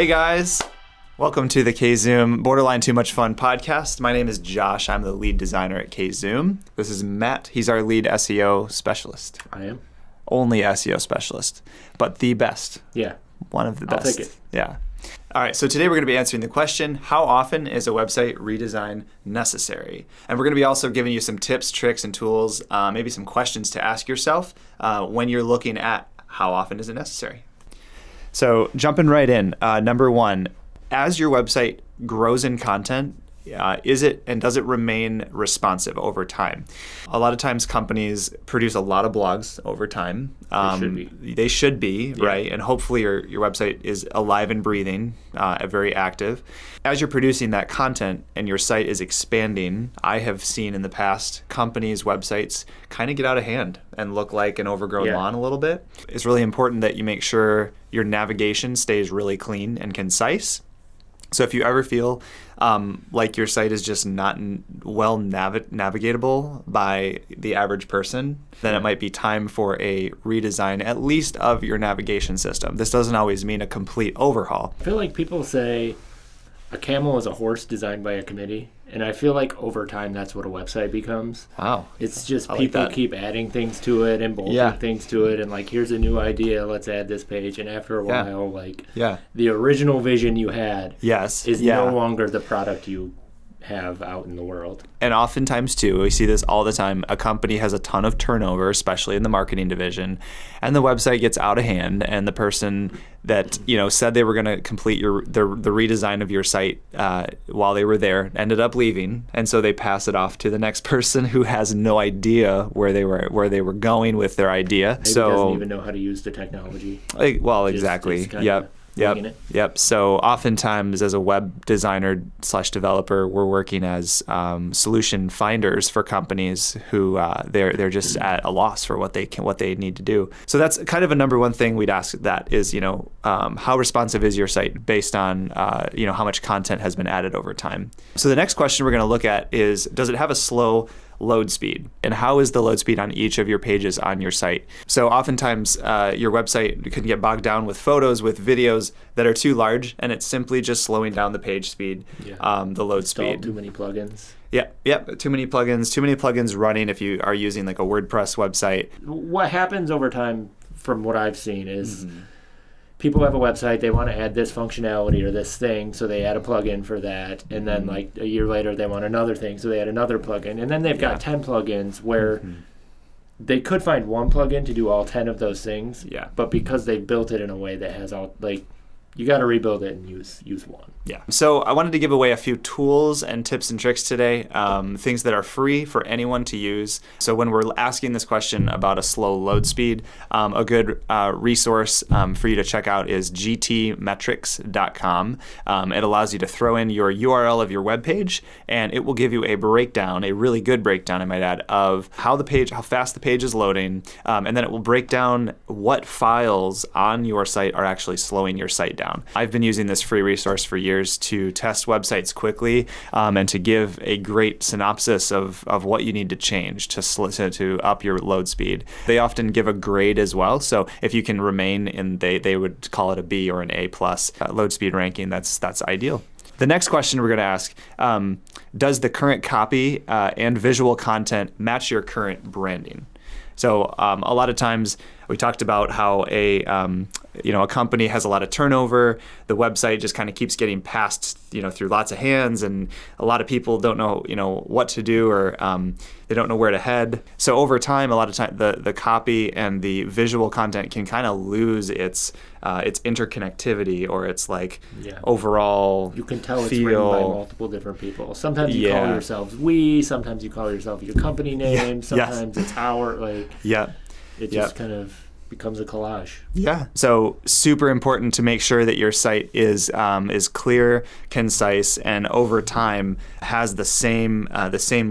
Hey guys, welcome to the KZoom Borderline Too Much Fun podcast. My name is Josh. I'm the lead designer at KZoom. This is Matt. He's our lead SEO specialist. I am. Only SEO specialist, but the best. Yeah. One of the best. I'll take it. Yeah. All right, so today we're going to be answering the question, how often is a website redesign necessary? And we're going to be also giving you some tips, tricks, and tools, maybe some questions to ask yourself when you're looking at how often is it necessary. So jumping right in, number one, as your website grows in content, is it and does it remain responsive over time? A lot of times companies produce a lot of blogs over time. They should be, yeah. Right? And hopefully your website is alive and breathing, very active. As you're producing that content and your site is expanding, I have seen in the past companies' websites kind of get out of hand and look like an overgrown lawn a little bit. It's really important that you make sure your navigation stays really clean and concise. So if you ever feel like your site is just not well navigatable by the average person, then it might be time for a redesign, at least of your navigation system. This doesn't always mean a complete overhaul. I feel like people say a camel is a horse designed by a committee, and I feel like over time that's what a website becomes. Wow. It's just people keep adding things to it and bolting things to it, and like, here's a new idea, let's add this page, and after a while, the original vision you had is no longer the product you have out in the world. And oftentimes too, we see this all the time, a company has a ton of turnover, especially in the marketing division, and the website gets out of hand, and the person that said they were going to complete the redesign of your site while they were there ended up leaving, and so they pass it off to the next person who has no idea where they were going with their idea. Maybe doesn't even know how to use the technology. Exactly. Yep. So oftentimes as a web designer / developer, we're working as solution finders for companies who they're just at a loss for what they need to do. So that's kind of a number one thing we'd ask that is, how responsive is your site based on, how much content has been added over time. So the next question we're going to look at is, does it have a slow load speed, and how is the load speed on each of your pages on your site? So oftentimes your website can get bogged down with photos, with videos that are too large, and it's simply just slowing down the page speed, the load speed. Too many plugins. Yep. Too many plugins running if you are using like a WordPress website. What happens over time, from what I've seen, is people have a website, they want to add this functionality or this thing, so they add a plugin for that, and then like a year later they want another thing, so they add another plugin, and then they've got 10 plugins where they could find one plugin to do all 10 of those things, but because they built it in a way that has all, like, you got to rebuild it and use one. Yeah. So I wanted to give away a few tools and tips and tricks today, things that are free for anyone to use. So when we're asking this question about a slow load speed, a good resource for you to check out is gtmetrics.com. It allows you to throw in your URL of your web page, and it will give you a breakdown, a really good breakdown, I might add, of how fast the page is loading, and then it will break down what files on your site are actually slowing your site down. I've been using this free resource for years to test websites quickly and to give a great synopsis of what you need to change to up your load speed. They often give a grade as well, so if you can remain in, they would call it a B or an A+ load speed ranking, that's ideal. The next question we're going to ask, does the current copy and visual content match your current branding? So a lot of times we talked about how a company has a lot of turnover. The website just kind of keeps getting passed, through lots of hands, and a lot of people don't know, what to do, or they don't know where to head. So over time, a lot of time the copy and the visual content can kind of lose its interconnectivity, or its overall. You can tell it's written by multiple different people. Sometimes you call yourselves we. Sometimes you call yourself your company name. Sometimes it's our It just kind of becomes a collage. Yeah. So super important to make sure that your site is clear, concise, and over time has the same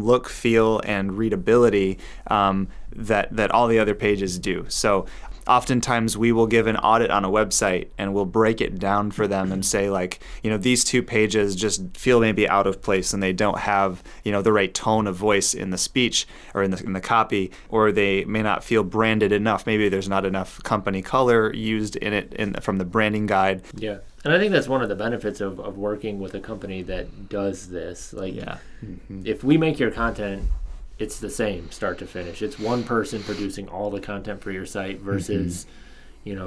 look, feel, and readability that all the other pages do. So oftentimes we will give an audit on a website and we'll break it down for them and say like, these 2 pages just feel maybe out of place and they don't have, the right tone of voice in the speech or in the copy, or they may not feel branded enough. Maybe there's not enough company color used in it from the branding guide. Yeah. And I think that's one of the benefits of working with a company that does this. Like, if we make your content, it's the same start to finish. It's one person producing all the content for your site versus,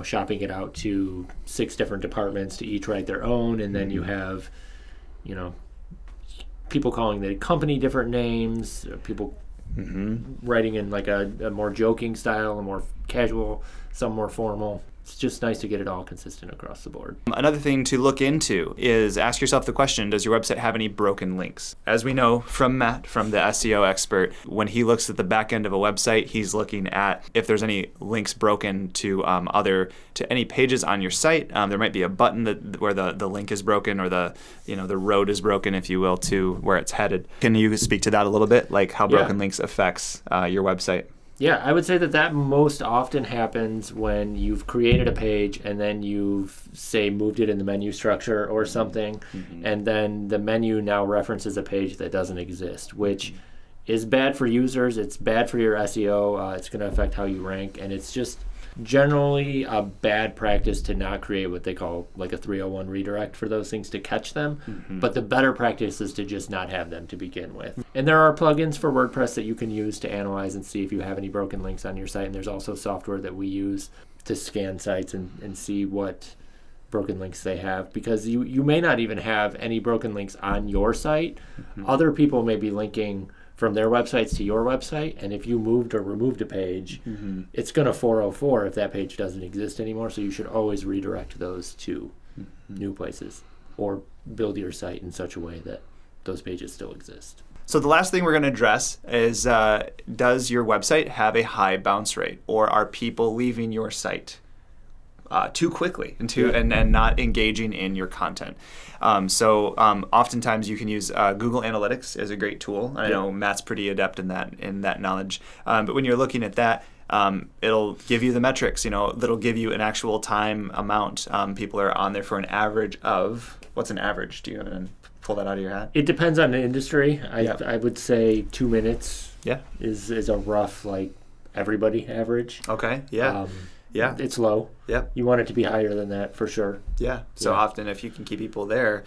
shopping it out to 6 different departments to each write their own. And then you have, people calling the company different names, people writing in like a more joking style, a more casual, some more formal. It's just nice to get it all consistent across the board. Another thing to look into is ask yourself the question, does your website have any broken links? As we know from Matt, from the SEO expert, when he looks at the back end of a website, he's looking at if there's any links broken to any pages on your site. There might be a button where the link is broken, or the road is broken, if you will, to where it's headed. Can you speak to that a little bit, like how broken links affects your website? Yeah, I would say that most often happens when you've created a page and then you've, say, moved it in the menu structure or something, and then the menu now references a page that doesn't exist, which is bad for users. It's bad for your SEO. It's going to affect how you rank, and it's just generally a bad practice to not create what they call like a 301 redirect for those things to catch them. But the better practice is to just not have them to begin with. And there are plugins for WordPress that you can use to analyze and see if you have any broken links on your site. And there's also software that we use to scan sites and see what broken links they have, because you may not even have any broken links on your site. Other people may be linking from their websites to your website, and if you moved or removed a page, it's going to 404 if that page doesn't exist anymore. So you should always redirect those to new places, or build your site in such a way that those pages still exist. So the last thing we're going to address is, does your website have a high bounce rate, or are people leaving your site too quickly and not engaging in your content? Oftentimes you can use Google Analytics as a great tool. I know Matt's pretty adept in that knowledge. But when you're looking at that, it'll give you the metrics. That'll give you an actual time amount. People are on there for an average of, what's an average? Do you want to pull that out of your hat? It depends on the industry. I would say 2 minutes. Is a rough, like, everybody average. Okay. It's low. You want it to be higher than that for sure. So often if you can keep people there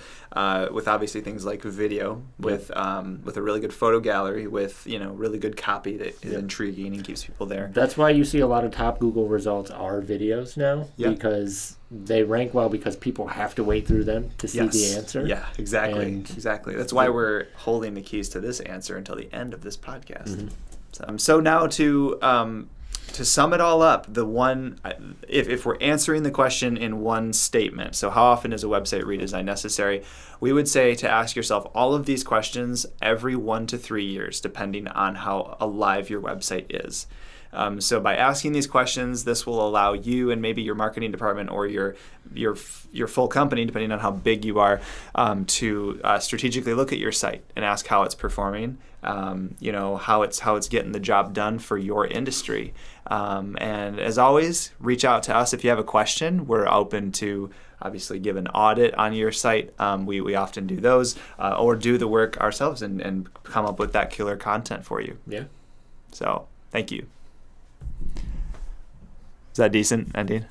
with obviously things like video, with a really good photo gallery, with really good copy that is intriguing and keeps people there. That's why you see a lot of top Google results are videos now, because they rank well because people have to wait through them to see the answer. Yeah, exactly. That's why we're holding the keys to this answer until the end of this podcast. So now to sum it all up, if we're answering the question in one statement, so how often is a website redesign necessary? We would say to ask yourself all of these questions every 1 to 3 years, depending on how alive your website is. So by asking these questions, this will allow you and maybe your marketing department or your full company, depending on how big you are, to strategically look at your site and ask how it's performing, how it's getting the job done for your industry. And as always, reach out to us if you have a question. We're open to obviously give an audit on your site. We often do those, or do the work ourselves and come up with that killer content for you. So thank you. Is that decent, Andy?